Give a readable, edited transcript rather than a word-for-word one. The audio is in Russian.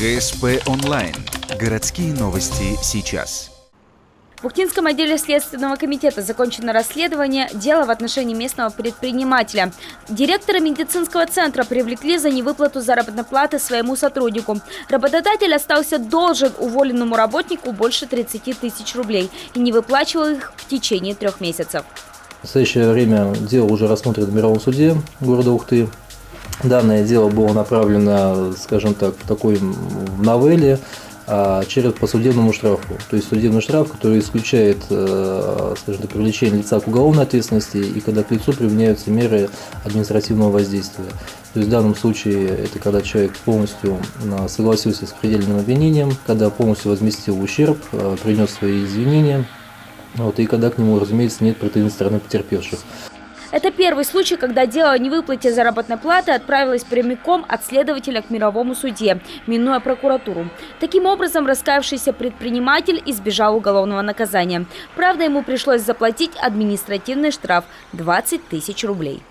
ГСП онлайн. Городские новости сейчас. В Ухтинском отделе Следственного комитета закончено расследование дела в отношении местного предпринимателя. Директора медицинского центра привлекли за невыплату заработной платы своему сотруднику. Работодатель остался должен уволенному работнику больше 30 тысяч рублей и не выплачивал их в течение 3 месяцев. В настоящее время дело уже рассмотрено в мировом суде города Ухты. Данное дело было направлено, скажем так, в новелле через по судебному штрафу. То есть судебный штраф, который исключает, скажем так, привлечение лица к уголовной ответственности и когда к лицу применяются меры административного воздействия. То есть в данном случае это когда человек полностью согласился с предельным обвинением, когда полностью возместил ущерб, принес свои извинения, и когда к нему, разумеется, нет претензий со стороны потерпевших. Это первый случай, когда дело о невыплате заработной платы отправилось прямиком от следователя к мировому суде, минуя прокуратуру. Таким образом, раскаявшийся предприниматель избежал уголовного наказания. Правда, ему пришлось заплатить административный штраф – 20 тысяч рублей.